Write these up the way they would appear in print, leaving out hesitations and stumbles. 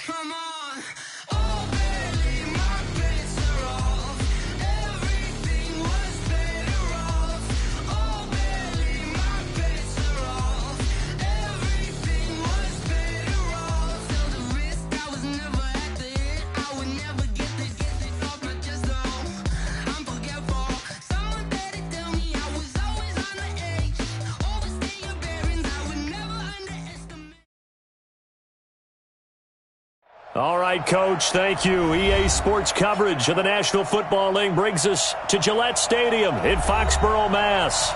Come on. Oh, baby, my bets are off. Everything was better off. Oh, baby, my bets are off. Everything was better off. Till the risk, I was never at the end. I would never get this off my chest, though. I'm forgetful. Someone better tell me I was always on the edge. Overstay your bearings, I would never underestimate. All right, Coach, thank you. EA Sports coverage of the National Football League brings us to Gillette Stadium in Foxborough, Mass.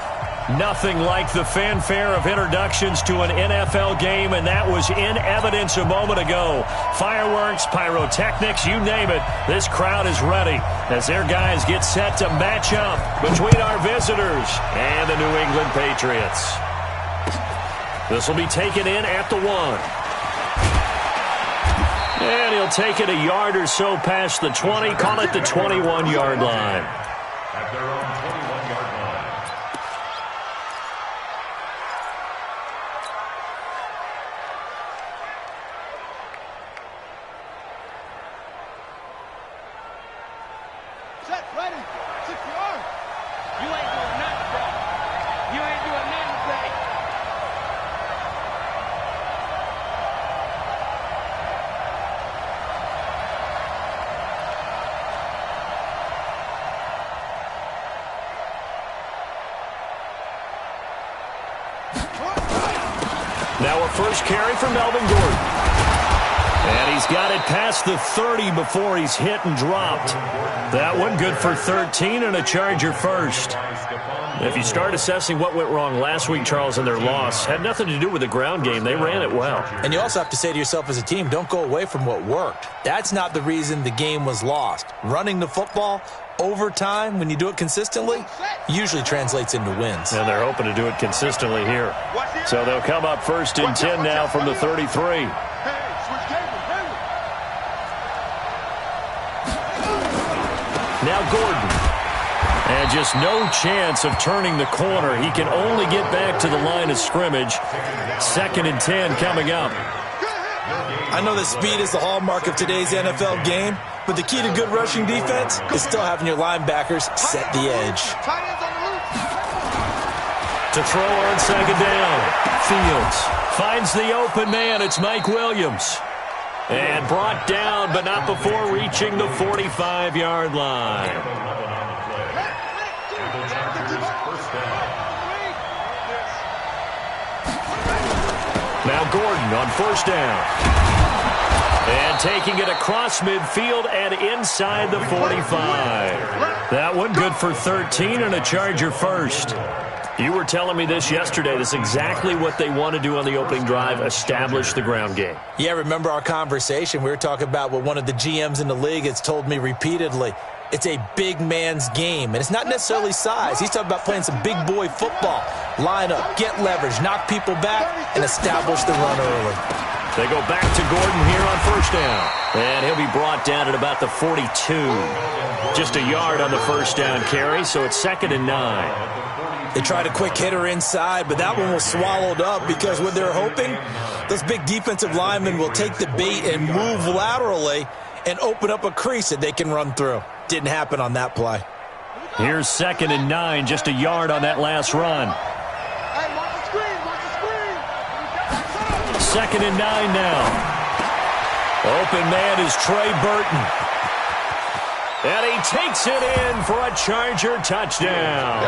Nothing like the fanfare of introductions to an NFL game, and that was in evidence a moment ago. Fireworks, pyrotechnics, you name it. This crowd is ready as their guys get set to match up between our visitors and the New England Patriots. This will be taken in at the 1. And he'll take it a yard or so past the 20, call it the 21-yard line. At their own 21-yard line. Set, ready, 6 yards. You ain't doing nothing today. You ain't doing nothing today. Now a first carry for Melvin Gordon. And he's got it past the 30 before he's hit and dropped. That one good for 13 and a Charger first. If you start assessing what went wrong last week, Charles, in their loss, had nothing to do with the ground game. They ran it well. And you also have to say to yourself as a team, don't go away from what worked. That's not the reason the game was lost. Running the football over time, when you do it consistently, usually translates into wins. And they're hoping to do it consistently here. So they'll come up first and 10 now from the 33. Now Gordon. And just no chance of turning the corner. He can only get back to the line of scrimmage. 2nd and 10 coming up. I know that speed is the hallmark of today's NFL game, but the key to good rushing defense is still having your linebackers set the edge. To throw on 2nd down. Fields finds the open man. It's Mike Williams. And brought down, but not before reaching the 45-yard line. Now Gordon on 1st down. And taking it across midfield and inside the 45. That one good for 13 and a Charger first. You were telling me this yesterday. This is exactly what they want to do on the opening drive, establish the ground game. Yeah, remember our conversation? We were talking about what one of the GMs in the league has told me repeatedly. It's a big man's game, and it's not necessarily size. He's talking about playing some big boy football. Line up, get leverage, knock people back, and establish the run early. They go back to Gordon here on 1st down. And he'll be brought down at about the 42. Just a yard on the 1st down carry, so it's 2nd and 9. They tried a quick hitter inside, but that one was swallowed up because what they're hoping, those big defensive linemen will take the bait and move laterally and open up a crease that they can run through. Didn't happen on that play. Here's 2nd and 9, just a yard on that last run. Hey, watch the screen, watch the screen. 2nd and 9 now. Open man is Trey Burton. And he takes it in for a Charger touchdown.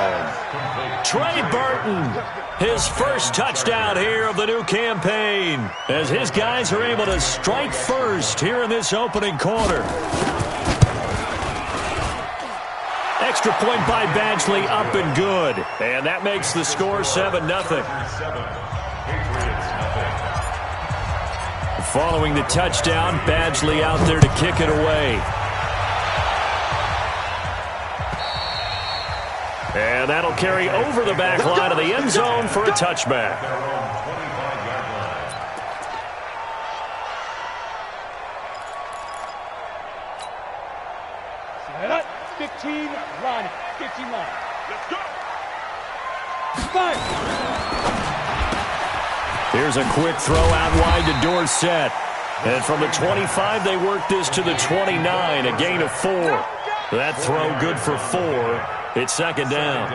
Trey Burton, his first touchdown here of the new campaign, as his guys are able to strike first here in this opening quarter. Extra point by Badgley, up and good. And that makes the score 7-0. Following the touchdown, Badgley out there to kick it away. And that'll carry over the back line of the end zone for a touchback. Set up, 15, line it, 15 line. Let's go. Fire. Here's a quick throw out wide to Dorsett. And from the 25, they work this to the 29, a gain of 4. That throw good for 4. It's second down.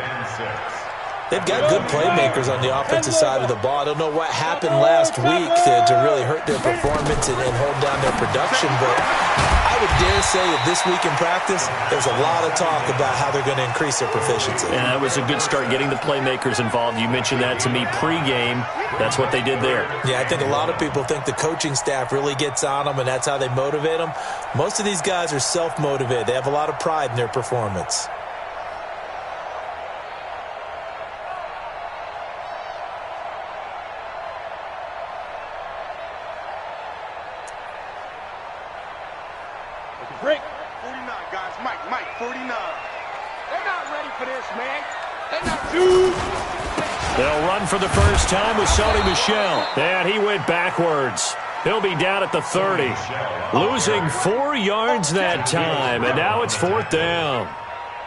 They've got good playmakers on the offensive side of the ball. I don't know what happened last week to really hurt their performance and hold down their production, but I would dare say that this week in practice, there's a lot of talk about how they're going to increase their proficiency. And that was a good start, getting the playmakers involved. You mentioned that to me pregame. That's what they did there. Yeah, I think a lot of people think the coaching staff really gets on them, and that's how they motivate them. Most of these guys are self-motivated. They have a lot of pride in their performance. Break. 49, guys. Mike, 49. They're not ready for this, man. They're not. They'll run for the first time with Sony Michel. And he went backwards. He'll be down at the 30. Losing 4 yards that time, and now it's 4th down.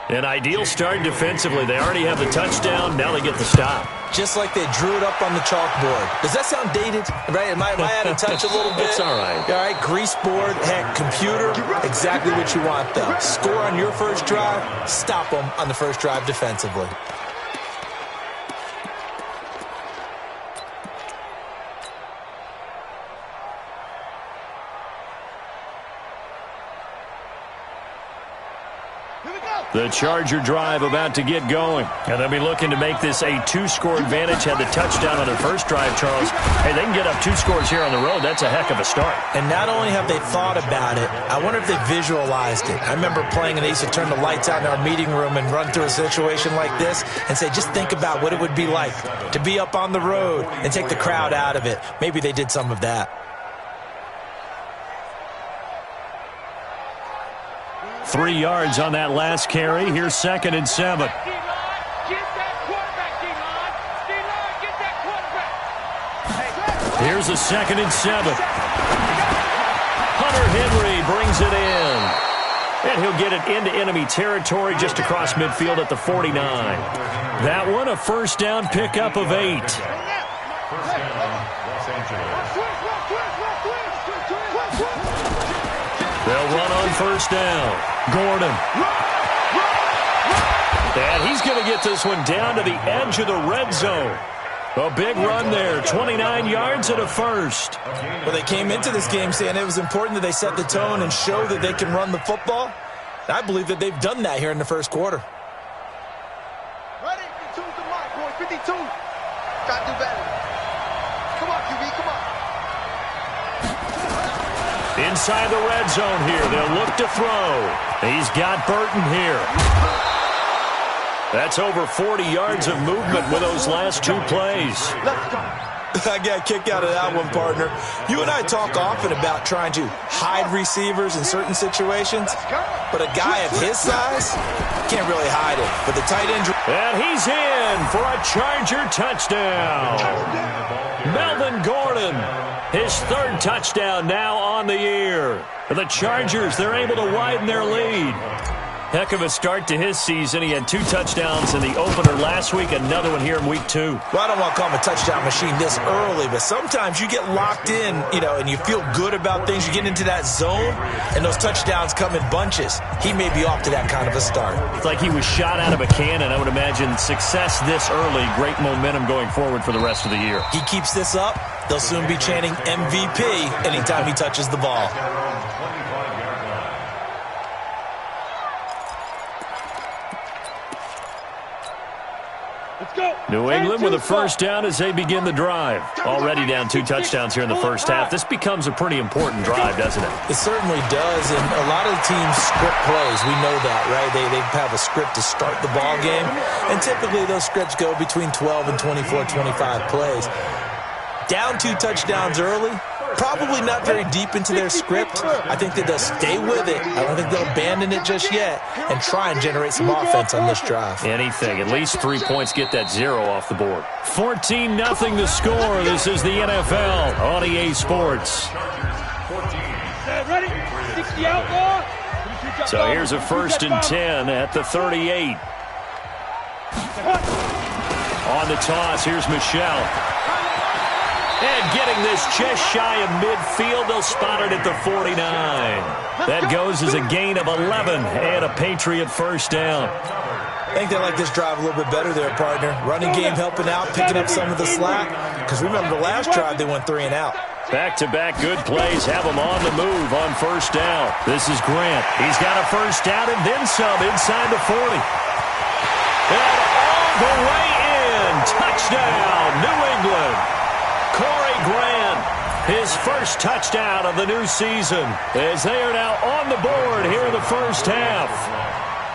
An ideal start defensively. They already have the touchdown. Now they get the stop. Just like they drew it up on the chalkboard. Does that sound dated? Right? Am I out of touch a little bit? It's all right. All right, grease board, heck, computer, exactly what you want, though. Score on your first drive, stop them on the first drive defensively. The Charger drive about to get going. And they'll be looking to make this a 2-score advantage. Had the touchdown on their first drive, Charles. Hey, they can get up 2 scores here on the road. That's a heck of a start. And not only have they thought about it, I wonder if they visualized it. I remember playing, and they used to turn the lights out in our meeting room and run through a situation like this and say, just think about what it would be like to be up on the road and take the crowd out of it. Maybe they did some of that. 3 yards on that last carry. Here's 2nd and 7. Get that quarterback, D-line. D-line, get that quarterback. Here's a 2nd and 7. Hunter Henry brings it in. And he'll get it into enemy territory just across midfield at the 49. That one, a first down pickup of 8. They'll run on first down. Gordon. And he's going to get this one down to the edge of the red zone. A big run there, 29 yards and a first. Well, they came into this game saying it was important that they set the tone and show that they can run the football. I believe that they've done that here in the first quarter. Ready? 52's the mark, boy. 52. Got to do better. Come on, QB, come on. Inside the red zone here, they'll look to throw. He's got Burton here. That's over 40 yards of movement with those last 2 plays. Let's go. I got a kick out of that one, partner. You and I talk often about trying to hide receivers in certain situations, but a guy of his size can't really hide it. But the tight end... And he's in for a Charger touchdown. Melvin Gordon, his 3rd touchdown now on the year. The Chargers, they're able to widen their lead. Heck of a start to his season. He had 2 touchdowns in the opener last week, another one here in week 2. Well, I don't want to call him a touchdown machine this early, but sometimes you get locked in, and you feel good about things. You get into that zone, and those touchdowns come in bunches. He may be off to that kind of a start. It's like he was shot out of a cannon. I would imagine success this early, great momentum going forward for the rest of the year. He keeps this up, they'll soon be chanting MVP anytime he touches the ball. New England with a first down as they begin the drive. Already down 2 touchdowns here in the first half. This becomes a pretty important drive, doesn't it? It certainly does, and a lot of teams script plays. We know that, right? They have a script to start the ball game, and typically those scripts go between 12 and 24, 25 plays. Down 2 touchdowns early, probably not very deep into their script. I think that they'll stay with it. I don't think they'll abandon it just yet and try and generate some offense on this drive. Anything. At least 3 points, get that 0 off the board. 14-0 the score. This is the NFL on EA Sports. Ready? 60 outlaw. So here's a 1st and 10 at the 38. On the toss, here's Michel. And getting this just shy of midfield, they'll spot it at the 49. That goes as a gain of 11 and a Patriot first down. I think they like this drive a little bit better there, partner. Running game helping out, picking up some of the slack. Because remember, the last drive, they went 3 and out. Back-to-back good plays have them on the move on first down. This is Grant. He's got a first down and then some inside the 40. And all the way in. Touchdown, New England. Corey Grant, his first touchdown of the new season, as they are now on the board here in the first half.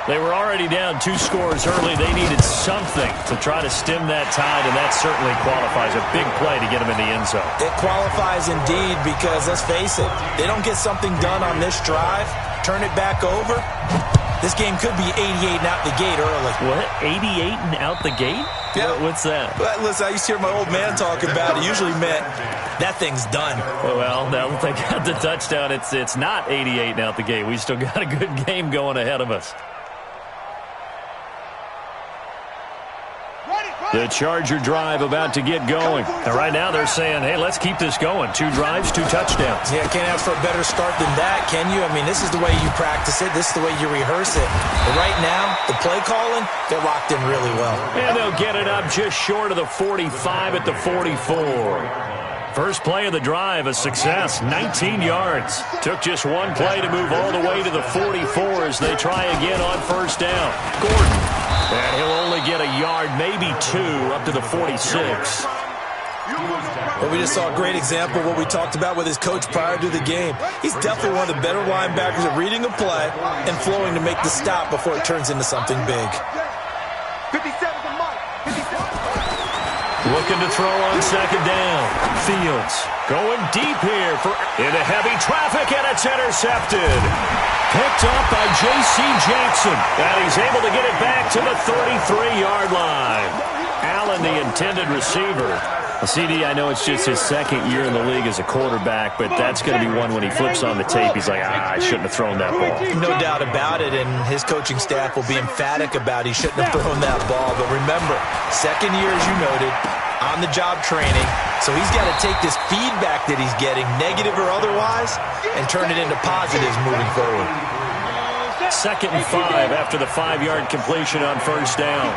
They were already down 2 scores early. They needed something to try to stem that tide, and that certainly qualifies. A big play to get them in the end zone. It qualifies indeed because, let's face it, they don't get something done on this drive, turn it back over, this game could be 88 and out the gate early. What? 88 and out the gate? Yeah. What's that? But listen, I used to hear my old man talk about it. Usually meant that thing's done. Well, now that they got the touchdown, it's not 88 and out the gate. We still got a good game going ahead of us. The Charger drive about to get going. And right now they're saying, hey, let's keep this going. 2 drives, 2 touchdowns. Yeah, can't ask for a better start than that, can you? I mean, this is the way you practice it. This is the way you rehearse it. But right now, the play calling, they're locked in really well. And they'll get it up just short of the 45 at the 44. First play of the drive, a success, 19 yards. Took just 1 play to move all the way to the 44 as they try again on first down. Gordon. And he'll only get a yard, maybe 2, up to the 46. Well, we just saw a great example of what we talked about with his coach prior to the game. He's definitely one of the better linebackers at reading a play and flowing to make the stop before it turns into something big. 57 to Mike. 57. Looking to throw on second down. Fields going deep here into heavy traffic, and it's intercepted. Picked up by J.C. Jackson. And he's able to get it back to the 33-yard line. Allen, the intended receiver. CD, I know it's just his second year in the league as a quarterback, but that's going to be one when he flips on the tape, he's like, I shouldn't have thrown that ball. No doubt about it, and his coaching staff will be emphatic about he shouldn't have thrown that ball. But remember, second year, as you noted, on-the-job training, so he's got to take this feedback that he's getting, negative or otherwise, and turn it into positives moving forward. 2nd and 5 after the 5-yard completion on first down.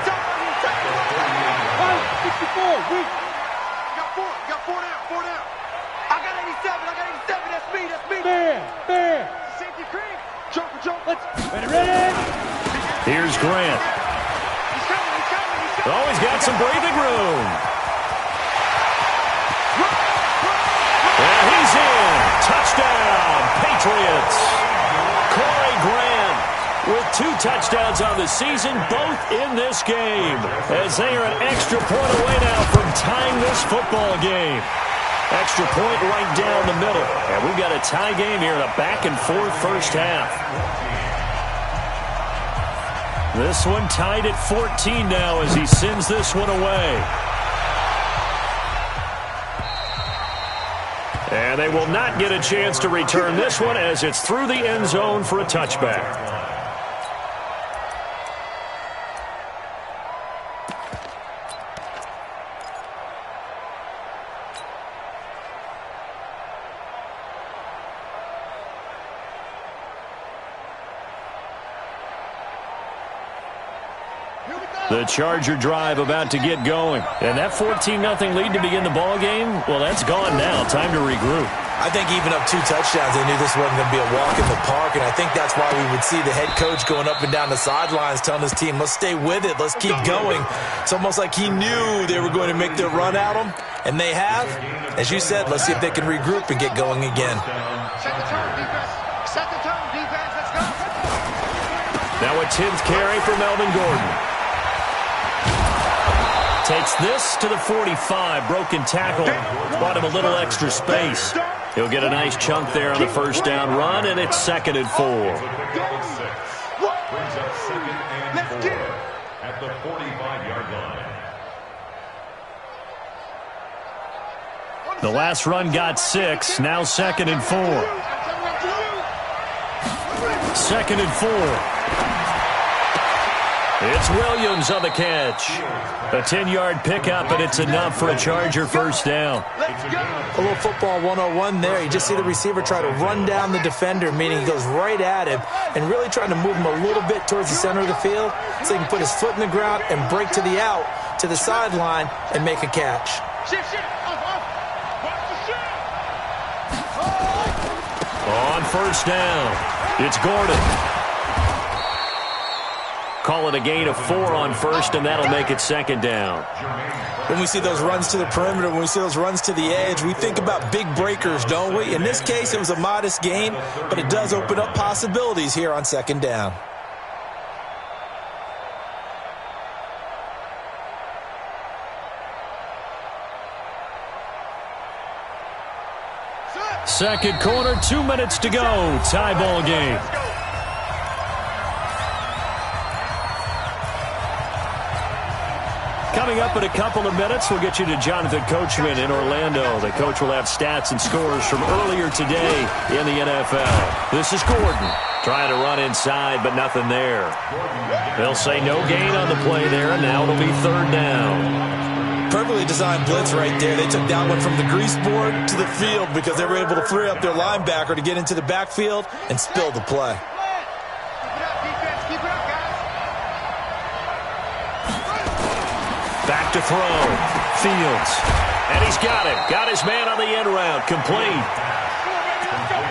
Here's Grant. Oh, he's got some breathing room. And he's in. Touchdown, Patriots. Corey Grant with 2 touchdowns on the season, both in this game, as they are an extra point away now from tying this football game. Extra point right down the middle. And we've got a tie game here in a back-and-forth first half. This one tied at 14 now as he sends this one away. And they will not get a chance to return this one as it's through the end zone for a touchback. The Charger drive about to get going. And that 14-0 lead to begin the ball game, well, that's gone now. Time to regroup. I think even up 2 touchdowns, they knew this wasn't going to be a walk in the park, and I think that's why we would see the head coach going up and down the sidelines telling his team, let's stay with it, let's keep going. It's almost like he knew they were going to make their run at him, and they have. As you said, let's see if they can regroup and get going again. Set the turn, defense. Set the turn, defense. Let's go. Now a 10th carry for Melvin Gordon. Takes this to the 45. Broken tackle. Bought him a little extra space. He'll get a nice chunk there on the first down run, and it's 2nd and 4. Brings up 2nd and 4 at the 45-yard line. The last run got 6. Now 2nd and 4. 2nd and 4. It's Williams on the catch. A 10-yard pickup, and it's enough for a Charger first down. A little football 101 there. You just see the receiver try to run down the defender, meaning he goes right at him and really trying to move him a little bit towards the center of the field so he can put his foot in the ground and break to the out, to the sideline, and make a catch. On first down, it's Gordon. Call it a gain of 4 on first, and that'll make it second down. When we see those runs to the perimeter, when we see those runs to the edge, we think about big breakers, don't we? In this case, it was a modest gain, but it does open up possibilities here on second down. Second quarter, 2 minutes to go. Tie ball game. Coming up in a couple of minutes, we'll get you to Jonathan Coachman in Orlando. The coach will have stats and scores from earlier today in the NFL. This is Gordon trying to run inside, but nothing there. They'll say no gain on the play there, and now it'll be third down. Perfectly designed blitz right there. They took that one from the grease board to the field because they were able to free up their linebacker to get into the backfield and spill the play. Back to throw. Fields. And he's got it. Got his man on the end route. Complete.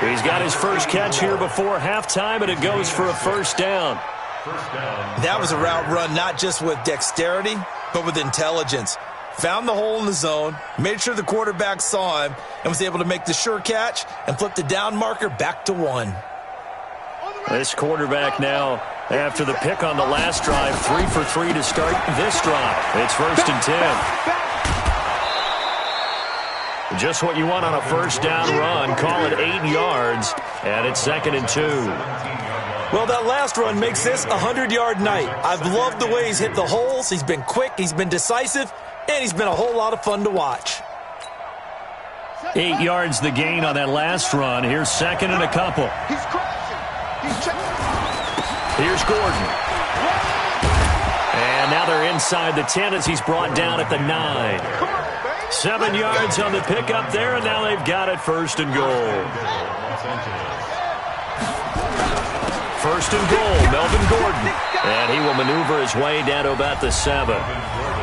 He's got his first catch here before halftime, and it goes for a first down. That was a route run not just with dexterity, but with intelligence. Found the hole in the zone, made sure the quarterback saw him, and was able to make the sure catch and flip the down marker back to 1. This quarterback now, after the pick on the last drive, 3 for 3 to start this drive. It's first and 10. Just what you want on a first down run. Call it 8 yards, and it's second and 2. Well, that last run makes this a 100-yard night. I've loved the way he's hit the holes. He's been quick, he's been decisive, and he's been a whole lot of fun to watch. 8 yards the gain on that last run. Here's second and a couple. He's crashing. He's checking. Here's Gordon. And now they're inside the 10 as he's brought down at the 9. 7 yards on the pickup there, and now they've got it first and goal. First and goal, Melvin Gordon. And he will maneuver his way down to about the 7.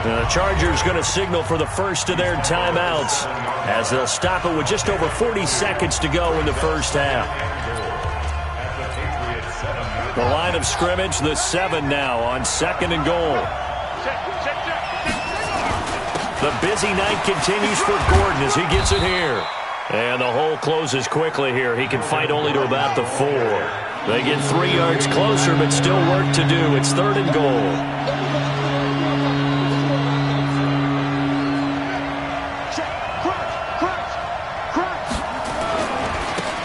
The Chargers going to signal for the first of their timeouts as they'll stop it with just over 40 seconds to go in the first half. The line of scrimmage, the 7 now on second and goal. The busy night continues for Gordon as he gets it here. And the hole closes quickly here. He can fight only to about the 4. They get 3 yards closer, but still work to do. It's third and goal.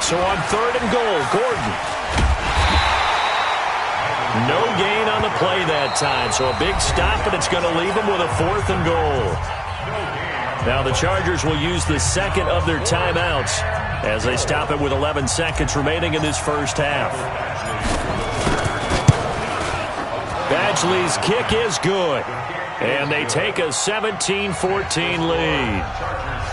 So on third and goal, Gordon. No gain on the play that time. So a big stop, and it's going to leave him with a 4th and goal. Now the Chargers will use the second of their timeouts as they stop it with 11 seconds remaining in this first half. Badgley's kick is good. And they take a 17-14 lead.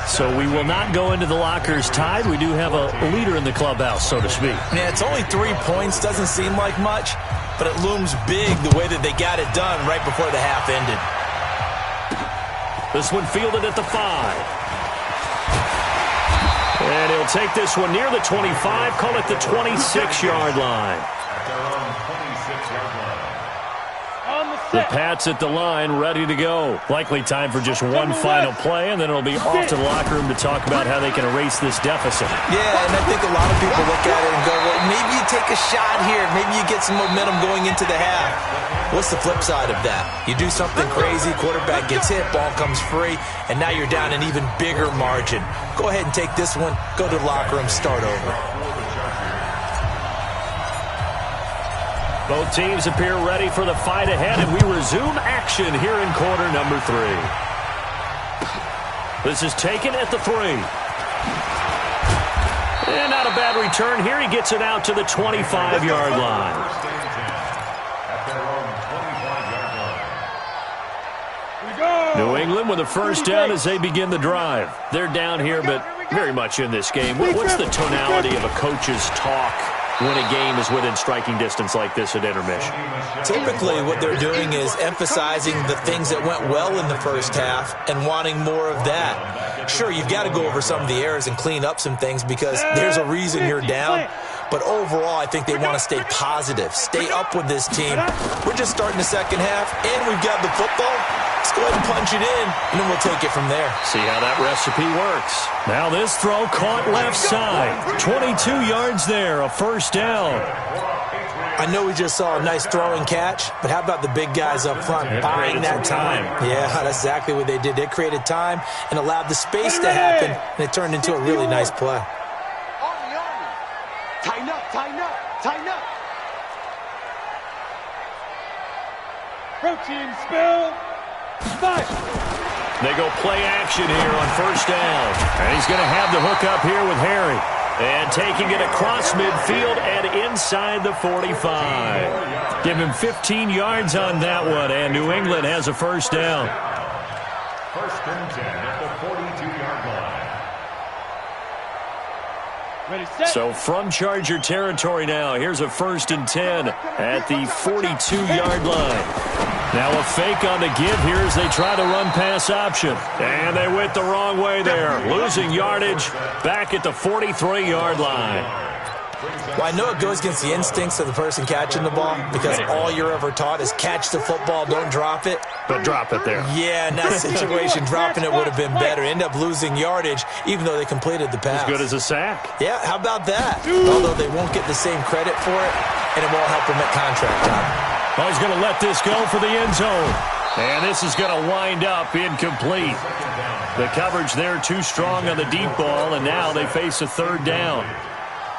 So we will not go into the lockers tied. We do have a leader in the clubhouse, so to speak. Yeah, it's only 3 points. Doesn't seem like much, but it looms big the way that they got it done right before the half ended. This one fielded at the 5. And he'll take this one near the 25, call it the 26-yard line. The Pats at the line, ready to go. Likely time for just one final play, and then it'll be off to the locker room to talk about how they can erase this deficit. Yeah, and I think a lot of people look at it and go, well, maybe you take a shot here. Maybe you get some momentum going into the half. What's the flip side of that? You do something crazy, quarterback gets hit, ball comes free, and now you're down an even bigger margin. Go ahead and take this one, go to the locker room, start over. Both teams appear ready for the fight ahead, and we resume action here in quarter number 3. This is taken at the 3. And not a bad return here. He gets it out to the 25-yard line. New England with a first down as they begin the drive. They're down here, but very much in this game. What's the tonality of a coach's talk when a game is within striking distance like this at intermission? Typically, what they're doing is emphasizing the things that went well in the first half and wanting more of that. Sure, you've got to go over some of the errors and clean up some things because there's a reason you're down. But overall, I think they want to stay positive, stay up with this team. We're just starting the second half, and we've got the football. Let's go ahead and punch it in, and then we'll take it from there. See how that recipe works. Now this throw caught left side. 22 yards there, a first down. I know we just saw a nice throw and catch, but how about the big guys up front buying that time? Yeah, that's exactly what they did. They created time and allowed the space to happen, and it turned into a really nice play. Tighten up, tighten up, tighten up. Protein spill. Smash. They go play action here on first down. And he's going to have the hook up here with Harry. And taking it across midfield and inside the 45. Give him 15 yards on that one, and New England has a first down. First and 10 at the 42-yard line. Ready, set. So from Charger territory now, here's a first and 10 at the 42-yard line. Now a fake on the give here as they try to run pass option. And they went the wrong way there, losing yardage back at the 43-yard line. Well, I know it goes against the instincts of the person catching the ball because all you're ever taught is catch the football, don't drop it. But drop it there. Yeah, in that situation, dropping it would have been better. End up losing yardage even though they completed the pass. As good as a sack. Yeah, how about that? Although they won't get the same credit for it, and it won't help them at contract time. Oh, he's going to let this go for the end zone. And this is going to wind up incomplete. The coverage there too strong on the deep ball, and now they face a third down.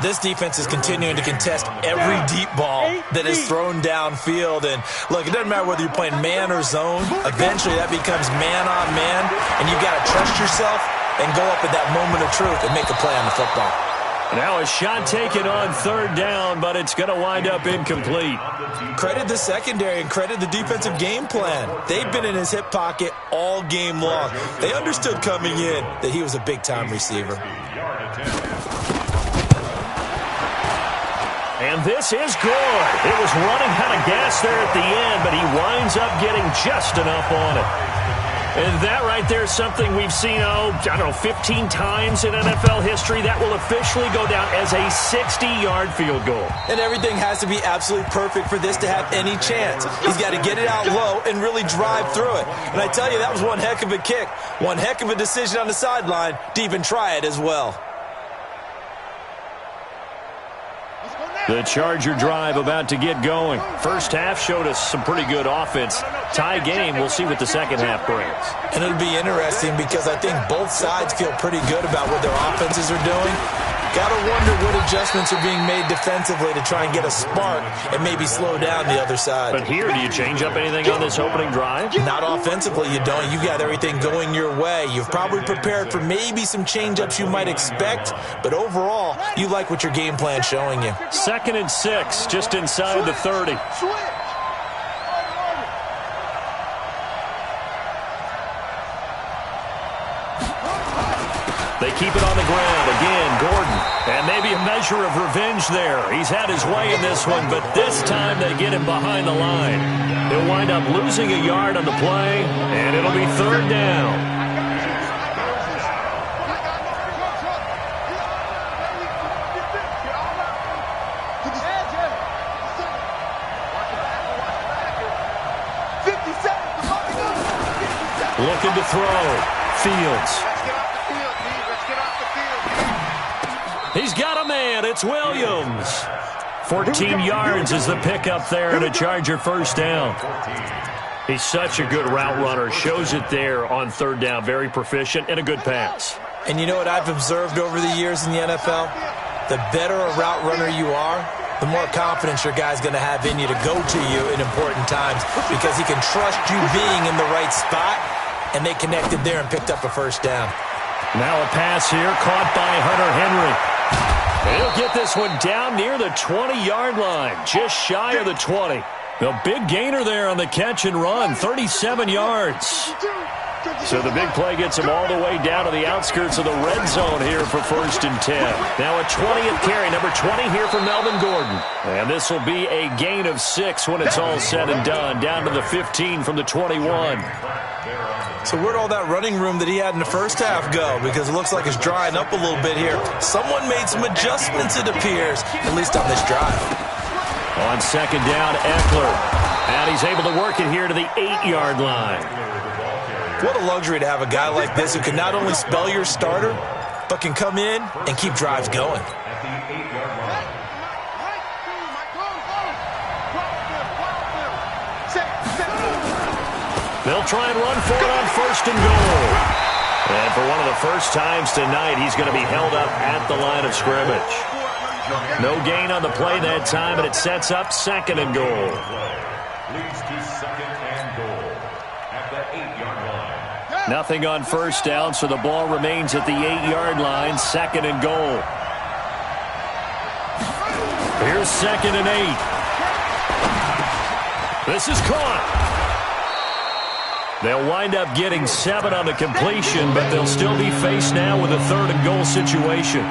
This defense is continuing to contest every deep ball that is thrown downfield. And, look, it doesn't matter whether you're playing man or zone. Eventually that becomes man on man, and you've got to trust yourself and go up at that moment of truth and make a play on the football. Now a shot taken on third down, but it's going to wind up incomplete. Credit the secondary and credit the defensive game plan. They've been in his hip pocket all game long. They understood coming in that he was a big-time receiver. And this is good. It was running out of gas there at the end, but he winds up getting just enough on it. And that right there is something we've seen, I don't know, 15 times in NFL history. That will officially go down as a 60-yard field goal. And everything has to be absolutely perfect for this to have any chance. He's got to get it out low and really drive through it. And I tell you, that was one heck of a kick. One heck of a decision on the sideline to even try it as well. The Charger drive about to get going. First half showed us some pretty good offense. Tie game, we'll see what the second half brings. And it'll be interesting because I think both sides feel pretty good about what their offenses are doing. Got to wonder what adjustments are being made defensively to try and get a spark and maybe slow down the other side. But here, do you change up anything on this opening drive? Not offensively, you don't. You got everything going your way. You've probably prepared for maybe some change-ups you might expect, but overall, you like what your game plan's showing you. 2nd and 6, just inside the 30. They keep it on the ground. Again, Gordon. And maybe a measure of revenge there. He's had his way in this one, but this time they get him behind the line. He'll wind up losing a yard on the play, and it'll be third down. Looking to throw. Fields. He's got a man. It's Williams. 14 yards is the pickup there and a Charger first down. He's such a good route runner. Shows it there on third down. Very proficient and a good pass. And you know what I've observed over the years in the NFL? The better a route runner you are, the more confidence your guy's going to have in you to go to you in important times because he can trust you being in the right spot, and they connected there and picked up a first down. Now a pass here caught by Hunter Henry. He'll get this one down near the 20-yard line, just shy of the 20. The big gainer there on the catch and run, 37 yards. So the big play gets him all the way down to the outskirts of the red zone here for 1st and 10. Now a 20th carry, number 20 here for Melvin Gordon. And this will be a gain of 6 when it's all said and done, down to the 15 from the 21. So where'd all that running room that he had in the first half go? Because it looks like it's drying up a little bit here. Someone made some adjustments, it appears, at least on this drive. On 2nd down, Eckler. And he's able to work it here to the 8-yard line. What a luxury to have a guy like this who can not only spell your starter, but can come in and keep drives going. They'll try and run for it on 1st and goal. And for one of the first times tonight, he's going to be held up at the line of scrimmage. No gain on the play that time, and it sets up 2nd and goal. Leads to 2nd and goal at the 8-yard line. Nothing on 1st down, so the ball remains at the 8-yard line, 2nd and goal. Here's 2nd and 8. This is caught. They'll wind up getting 7 on the completion, but they'll still be faced now with a 3rd and goal situation.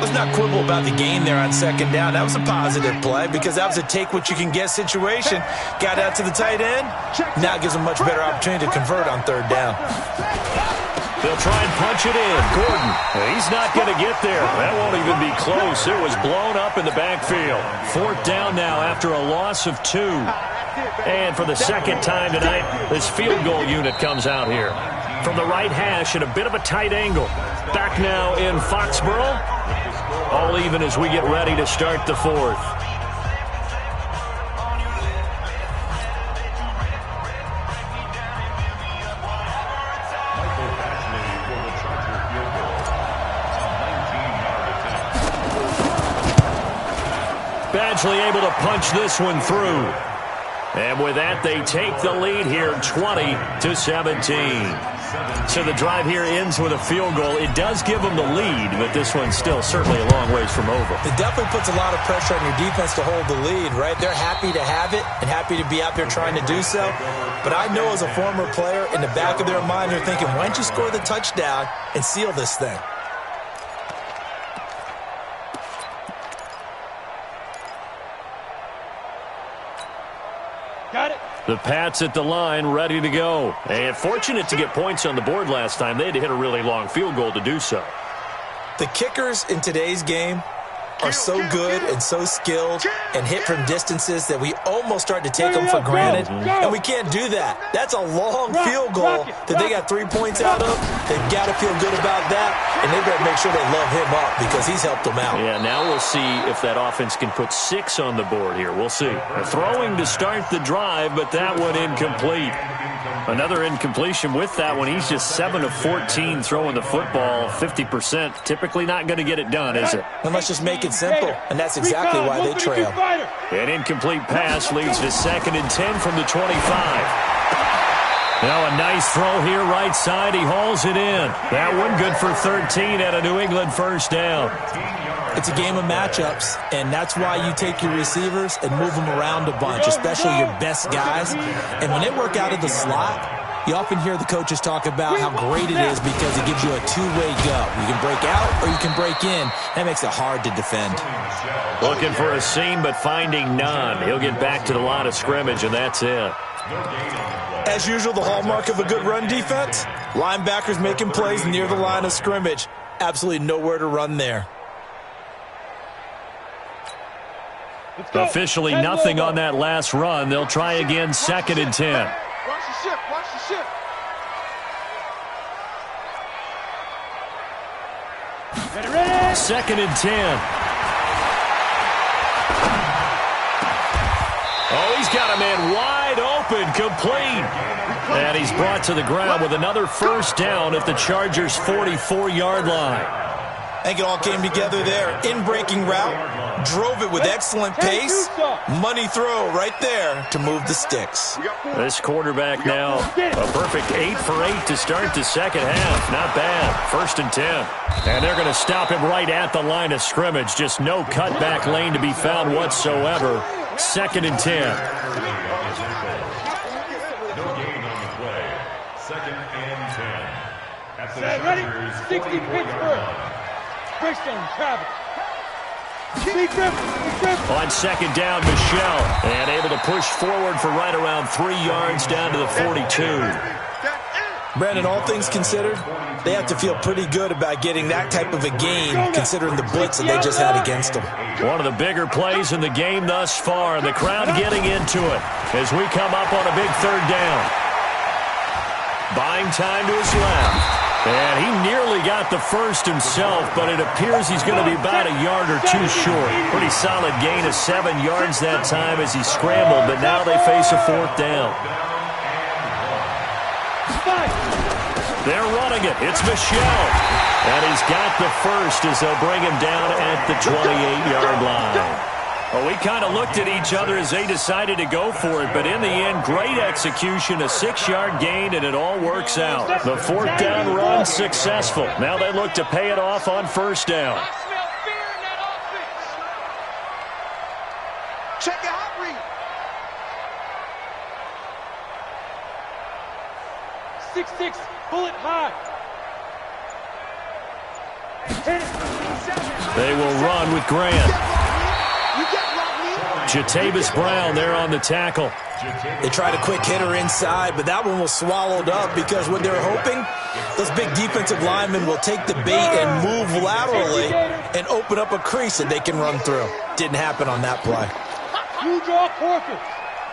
Let's not quibble about the gain there on 2nd down. That was a positive play because that was a take-what-you-can-get situation. Got out to the tight end. Now it gives them a much better opportunity to convert on 3rd down. They'll try and punch it in. Gordon, he's not going to get there. That won't even be close. It was blown up in the backfield. 4th down now after a loss of 2. And for the 2nd time tonight, this field goal unit comes out here. From the right hash at a bit of a tight angle. Back now in Foxborough. All even as we get ready to start the 4th. Badgley able to punch this one through. And with that, they take the lead here, 20-17. So the drive here ends with a field goal. It does give them the lead, but this one's still certainly a long ways from over. It definitely puts a lot of pressure on your defense to hold the lead, right? They're happy to have it and happy to be out there trying to do so. But I know as a former player, in the back of their mind, they're thinking, why don't you score the touchdown and seal this thing? Got it. The Pats at the line, ready to go. And fortunate to get points on the board last time. They had to hit a really long field goal to do so. The kickers in today's game are so good and so skilled and hit from distances that we almost start to take them for granted. And we can't do that. That's a long field goal that they got 3 points out of. They've got to feel good about that, and they've got to make sure they love him up because he's helped them out. Yeah, now we'll see if that offense can put 6 on the board here. We'll see. A throwing to start the drive, but that one incomplete. Another incompletion with that one. He's just 7 of 14 throwing the football, 50%. Typically not going to get it done, is it? And let's just make it simple, and that's exactly why they trail. An incomplete pass leads to 2nd and 10 from the 25. Now a nice throw here right side. He hauls it in. That one good for 13 at a New England 1st down. It's a game of matchups, and that's why you take your receivers and move them around a bunch, especially your best guys. And when they work out of the slot, you often hear the coaches talk about how great it is because it gives you a two-way go. You can break out or you can break in. That makes it hard to defend. Looking for a seam, but finding none. He'll get back to the line of scrimmage, and that's it. As usual, the hallmark of a good run defense, linebackers making plays near the line of scrimmage. Absolutely nowhere to run there. Officially nothing on that last run. They'll try again, 2nd and 10. Watch the ship, watch the ship. 2nd and 10. Oh, he's got a man wide open, complete. And he's brought to the ground with another 1st down at the Chargers' 44-yard line. I think it all came together there. In-breaking route, drove it with excellent pace. Money throw right there to move the sticks. This quarterback now, a perfect 8 for 8 to start the 2nd half. Not bad. 1st and 10. And they're going to stop him right at the line of scrimmage. Just no cutback lane to be found whatsoever. 2nd and 10. No gain on the play. 2nd and 10. At the Set, ready? Chargers' 60 44-yard Pittsburgh. line. Brickstone, Travis. Big Griffin. On 2nd down, Michelle. And able to push forward for right around 3 yards down to the 42. Brandon, all things considered, they have to feel pretty good about getting that type of a gain, considering the blitz that they just had against them. One of the bigger plays in the game thus far. The crowd getting into it as we come up on a big 3rd down. Buying time to his left. And he nearly got the first himself, but it appears he's going to be about a yard or 2 short. Pretty solid gain of 7 yards that time as he scrambled, but now they face a 4th down. They're running it. It's Michelle. And he's got the first as they'll bring him down at the 28-yard line. Well, we kind of looked at each other as they decided to go for it, but in the end, great execution, a 6-yard gain, and it all works out. The 4th down run successful. Now they look to pay it off on 1st down. I smell fear in that offense. Check your hot read. 6'6", bullet high. They will run with Grant. You get blocked me. Jatavis Brown there on the tackle. They tried a quick hitter inside, but that one was swallowed up because what they're hoping, those big defensive linemen will take the bait and move laterally and open up a crease that they can run through. Didn't happen on that play. You draw forfeit.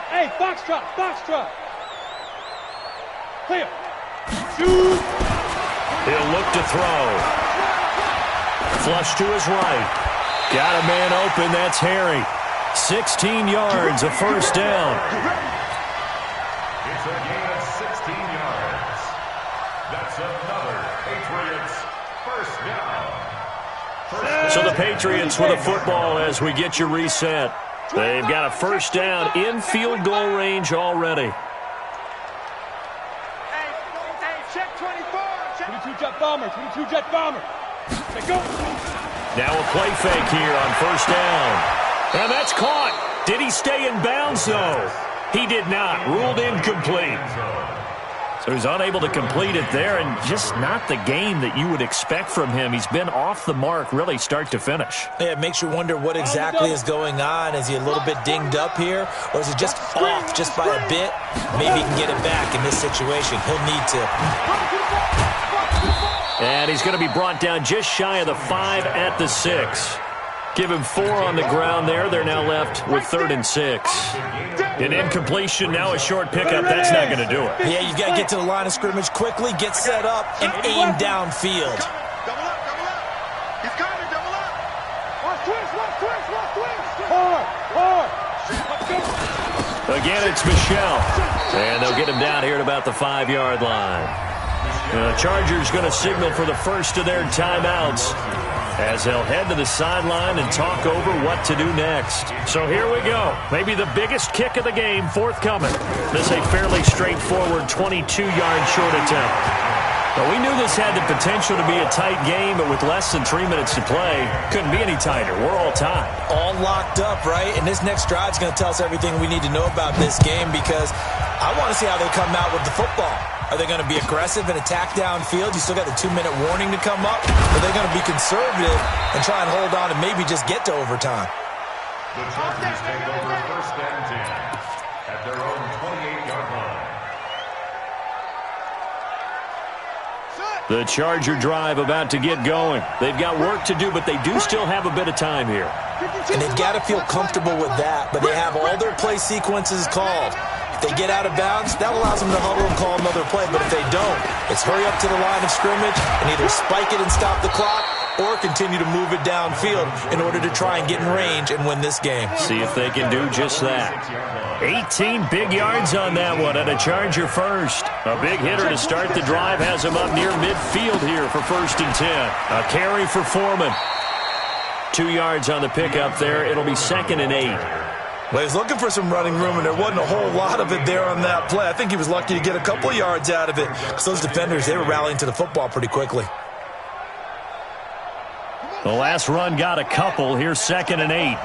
Hey, box drop, box drop. Clear. Shoot. He'll look to throw. Flush to his right. Got a man open, that's Harry. 16 yards, a 1st down. It's a gain of 16 yards. That's another Patriots 1st down. So the Patriots with a football as we get you reset. They've got a 1st down in field goal range already. Hey, check 24. 22 jet bomber, 22 jet bomber. Let's go. Now a play fake here on 1st down. And that's caught. Did he stay in bounds, though? He did not. Ruled incomplete. So he's unable to complete it there, and just not the game that you would expect from him. He's been off the mark really start to finish. Yeah, it makes you wonder what exactly is going on. Is he a little bit dinged up here, or is it just off just by a bit? Maybe he can get it back in this situation. He'll need to. And he's going to be brought down just shy of the 5 at the 6. Give him 4 on the ground there. They're now left with 3rd and 6. An incompletion, now a short pickup. That's not going to do it. Yeah, you've got to get to the line of scrimmage quickly, get set up, and aim downfield. Double up. He's coming, double up. Watch twist. Hard. Again, it's Michelle. And they'll get him down here at about the 5-yard line. The Chargers going to signal for the first of their timeouts as they'll head to the sideline and talk over what to do next. So here we go. Maybe the biggest kick of the game forthcoming. This is a fairly straightforward 22-yard short attempt. But we knew this had the potential to be a tight game, but with less than 3 minutes to play, couldn't be any tighter. We're all tied. All locked up, right? And this next drive is going to tell us everything we need to know about this game because I want to see how they come out with the football. Are they going to be aggressive and attack downfield? You still got the 2-minute warning to come up. Are they going to be conservative and try and hold on and maybe just get to overtime? The Chargers take over 1st and 10 at their own 28-yard line. The Charger drive about to get going. They've got work to do, but they do still have a bit of time here. And they've got to feel comfortable with that, but they have all their play sequences called. If they get out of bounds, that allows them to huddle and call another play, but if they don't, it's hurry up to the line of scrimmage and either spike it and stop the clock or continue to move it downfield in order to try and get in range and win this game. See if they can do just that. 18 big yards on that one and a Charger first. A big hitter to start the drive has him up near midfield here for 1st and 10. A carry for Foreman. 2 yards on the pickup there. It'll be 2nd and 8. Well, he's looking for some running room, and there wasn't a whole lot of it there on that play. I think he was lucky to get a couple of yards out of it because those defenders, they were rallying to the football pretty quickly. The last run got a couple. Here's 2nd and 8.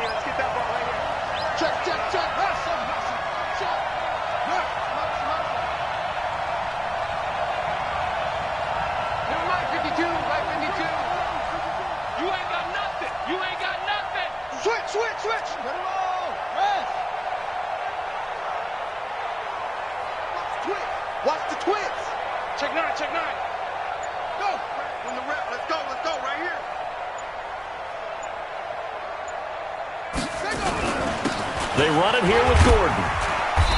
They run it here with Gordon.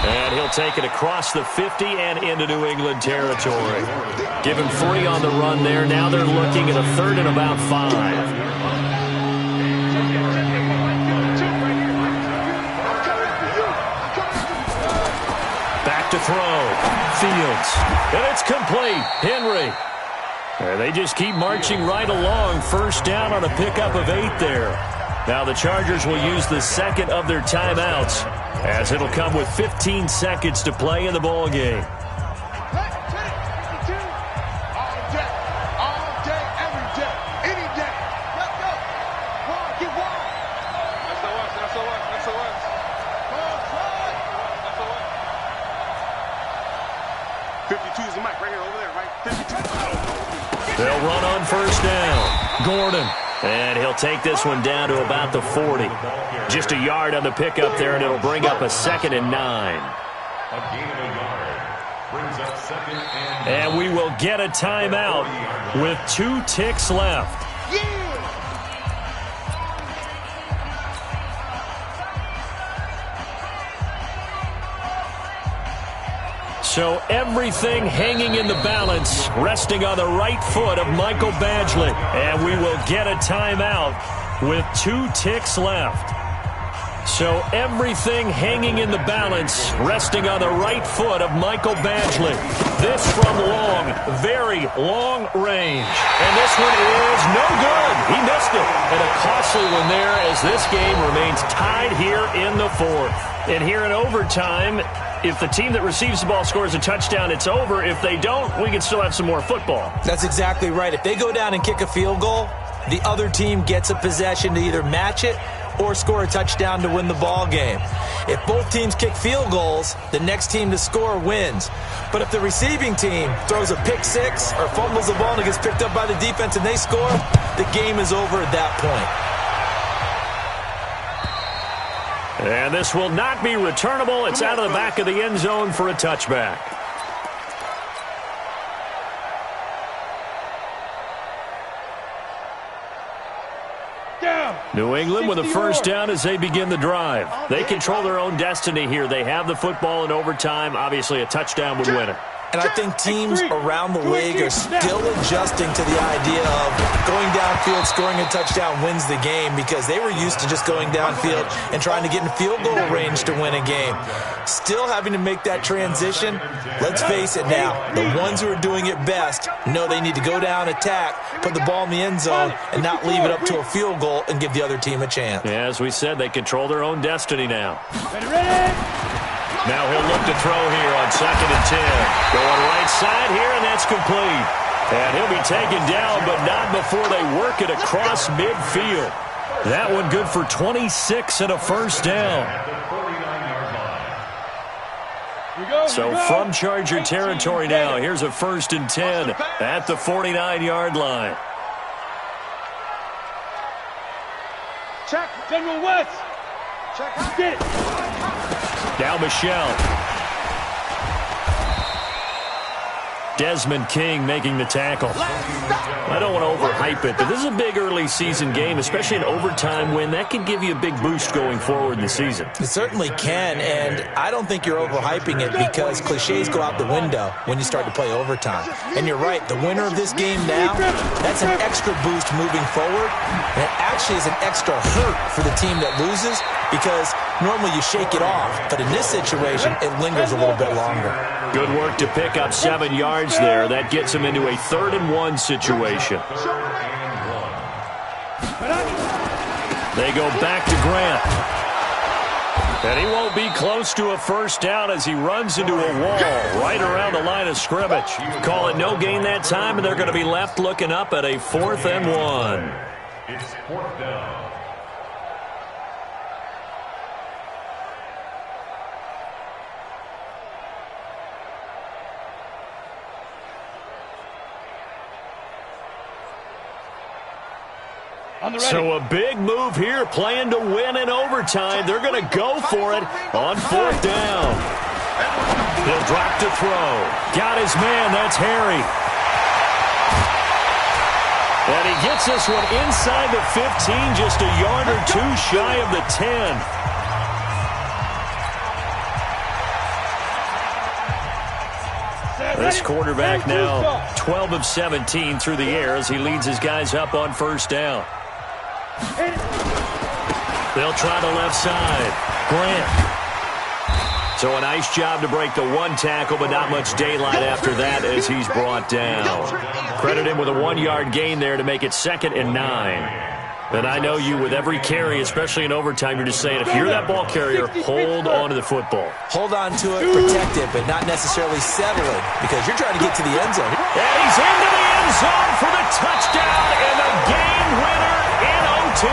And he'll take it across the 50 and into New England territory. Give him 3 on the run there. Now they're looking at a 3rd and about 5. Back to throw. Fields. And it's complete. Henry. And they just keep marching right along. First down on a pickup of 8 there. Now the Chargers will use the second of their timeouts, as it'll come with 15 seconds to play in the ball game. They'll run on first down. Gordon. And he'll take this one down to about the 40. Just a yard on the pickup there, and it'll bring up a 2nd and 9. A gain of a yard brings up 2nd and 9. And we will get a timeout with 2 ticks left. So everything hanging in the balance, resting on the right foot of Michael Badgley. And we will get a timeout with 2 ticks left. So everything hanging in the balance, resting on the right foot of Michael Badgley. This from long, very long range. And this one is no good. He missed it. And a costly one there, as this game remains tied here in the 4th. And here in overtime, if the team that receives the ball scores a touchdown, it's over. If they don't, we can still have some more football. That's exactly right. If they go down and kick a field goal, the other team gets a possession to either match it or score a touchdown to win the ball game. If both teams kick field goals, the next team to score wins. But if the receiving team throws a pick 6 or fumbles the ball and it gets picked up by the defense and they score, the game is over at that point. And this will not be returnable. It's out of the back of the end zone for a touchback. New England with a first down as they begin the drive. They control their own destiny here. They have the football in overtime. Obviously, a touchdown would win it. And I think teams around the league are still adjusting to the idea of going downfield, scoring a touchdown wins the game, because they were used to just going downfield and trying to get in field goal range to win a game. Still having to make that transition. Let's face it now, the ones who are doing it best know they need to go down, attack, put the ball in the end zone, and not leave it up to a field goal and give the other team a chance. Yeah, as we said, they control their own destiny now. Ready? Now he'll look to throw here on 2nd and 10. Going right side here, and that's complete. And he'll be taken down, but not before they work it across midfield. That one good for 26 and a first down. So from Charger territory now, here's a 1st and 10 at the 49-yard line. Check. General West. Check. Get it. Now Michelle. Desmond King making the tackle. I don't want to overhype it, but this is a big early season game, especially an overtime win. That can give you a big boost going forward in the season. It certainly can, and I don't think you're overhyping it, because cliches go out the window when you start to play overtime. And you're right, the winner of this game now, that's an extra boost moving forward, and it actually is an extra hurt for the team that loses, because normally you shake it off, but in this situation, it lingers a little bit longer. Good work to pick up 7 yards there. That gets him into a 3rd and 1 situation. They go back to Grant. And he won't be close to a first down as he runs into a wall right around the line of scrimmage. Call it no gain that time, and they're going to be left looking up at a 4th and 1. It's 4th down. So a big move here, playing to win in overtime. They're going to go for it on 4th down. He'll drop to throw. Got his man, that's Harry. And he gets this one inside the 15, just a yard or 2 shy of the 10. This quarterback now 12 of 17 through the air as he leads his guys up on first down. They'll try the left side. Grant. So a nice job to break the one tackle, but not much daylight after that as he's brought down. Credit him with a 1-yard gain there to make it 2nd and 9. And I know you, with every carry, especially in overtime, you're just saying, if you're that ball carrier, hold on to the football. Hold on to it, protect it, but not necessarily settle it, because you're trying to get to the end zone. And he's into the end zone for the touchdown and the game winner in OT.